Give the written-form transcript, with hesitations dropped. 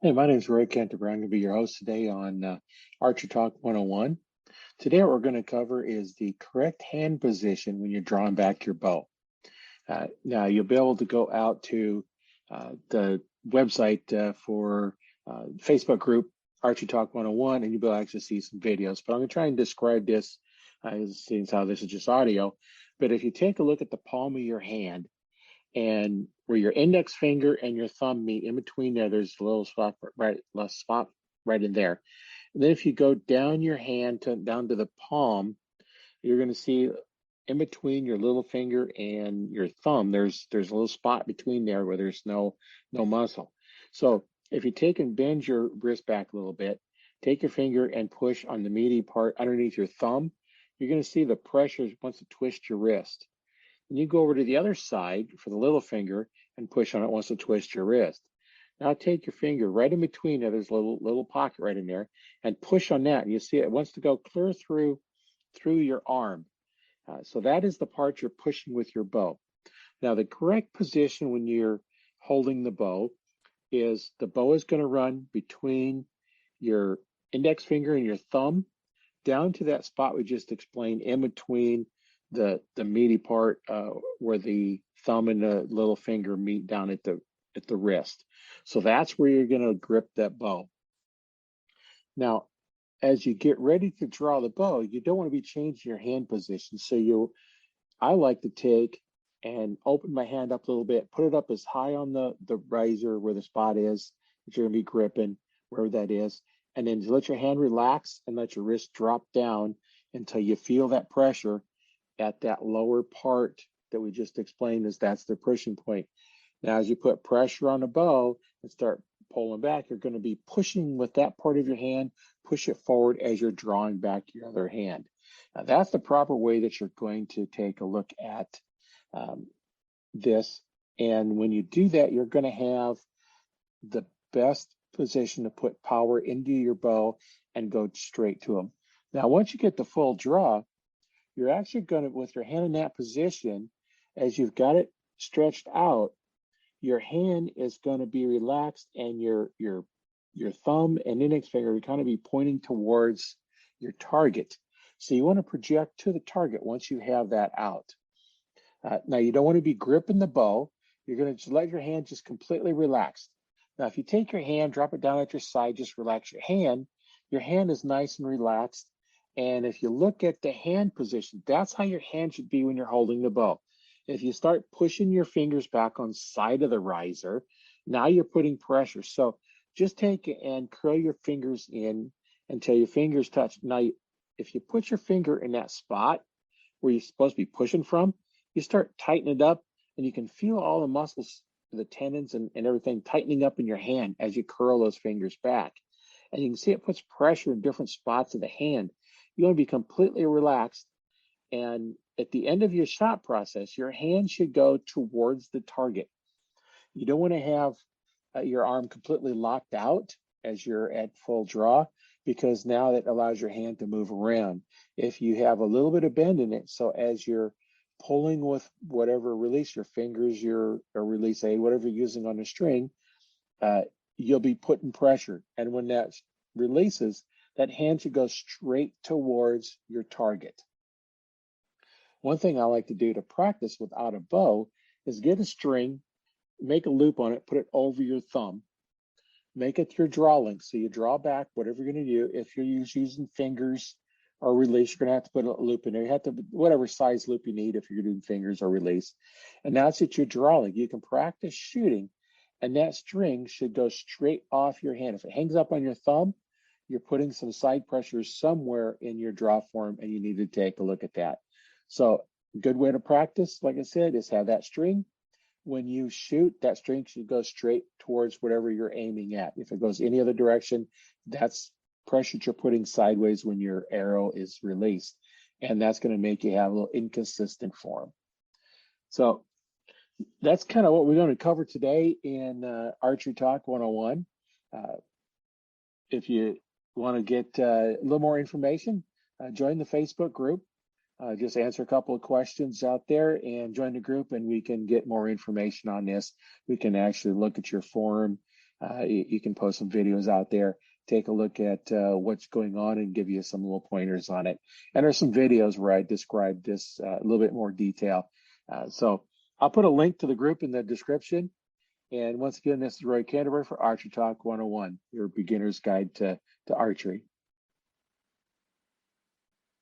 Hey, my name is Roy Canterbury. I'm going to be your host today on Archer Talk 101. Today, what we're going to cover is the correct hand position when you're drawing back your bow. Now, you'll be able to go out to the website for Facebook group Archer Talk 101, and you'll be able to actually see some videos. But I'm going to try and describe this, since how this is just audio. But if you take a look at the palm of your hand, and where your index finger and your thumb meet, in between there's a little spot right in there. And then if you go down your hand down to the palm, you're going to see in between your little finger and your thumb, there's a little spot between there where there's no muscle. So if you take and bend your wrist back a little bit, take your finger and push on the meaty part underneath your thumb, you're going to see the pressure wants to twist your wrist. And you go over to the other side for the little finger and push on it once to twist your wrist. Now take your finger right in between there. There's a little pocket right in there, and push on that. And you see it wants to go clear through your arm. So that is the part you're pushing with your bow. Now the correct position when you're holding the bow is the bow is going to run between your index finger and your thumb down to that spot we just explained in between the meaty part where the thumb and the little finger meet down at the wrist. So that's where you're going to grip that bow. Now, as you get ready to draw the bow, you don't want to be changing your hand position. So I like to take and open my hand up a little bit, put it up as high on the riser where the spot is that you're going to be gripping, wherever that is, and then let your hand relax and let your wrist drop down until you feel that pressure at that lower part that we just explained, as that's the pushing point. Now, as you put pressure on the bow and start pulling back, you're going to be pushing with that part of your hand, push it forward as you're drawing back your other hand. Now, that's the proper way that you're going to take a look at this. And when you do that, you're going to have the best position to put power into your bow and go straight to them. Now, once you get the full draw, you're actually going to, with your hand in that position, as you've got it stretched out, your hand is going to be relaxed, and your thumb and index finger are going to be pointing towards your target. So you want to project to the target once you have that out. Now, you don't want to be gripping the bow. You're going to just let your hand just completely relax. Now, if you take your hand, drop it down at your side, just relax your hand is nice and relaxed. And if you look at the hand position, that's how your hand should be when you're holding the bow. If you start pushing your fingers back on side of the riser, now you're putting pressure. So just take and curl your fingers in until your fingers touch. Now, if you put your finger in that spot where you're supposed to be pushing from, you start tightening it up, and you can feel all the muscles, the tendons and everything tightening up in your hand as you curl those fingers back. And you can see it puts pressure in different spots of the hand. You want to be completely relaxed. And at the end of your shot process, your hand should go towards the target. You don't want to have your arm completely locked out as you're at full draw, because now that allows your hand to move around. If you have a little bit of bend in it, so as you're pulling with whatever release, your fingers, or release aid, whatever you're using on the string, you'll be putting pressure. And when that releases, that hand should go straight towards your target. One thing I like to do to practice without a bow is get a string, make a loop on it, put it over your thumb, make it your draw length. So you draw back whatever you're going to do. If you're using fingers or release, you're going to have to put a loop in there. You have to, whatever size loop you need if you're doing fingers or release. And that's at your draw length. You can practice shooting, and that string should go straight off your hand. If it hangs up on your thumb, you're putting some side pressure somewhere in your draw form, and you need to take a look at that. So a good way to practice, like I said, is have that string. When you shoot, that string should go straight towards whatever you're aiming at. If it goes any other direction, that's pressure you're putting sideways when your arrow is released. And that's going to make you have a little inconsistent form. So that's kind of what we're going to cover today in Archery Talk 101. If you want to get a little more information, join the Facebook group. Just answer a couple of questions out there and join the group, and we can get more information on this. We can actually look at your form, You can post some videos out there, take a look at what's going on and give you some little pointers on it. And there's some videos where I describe this a little bit more detail. So I'll put a link to the group in the description. And once again, this is Roy Canterbury for Archery Talk 101, your beginner's guide to archery.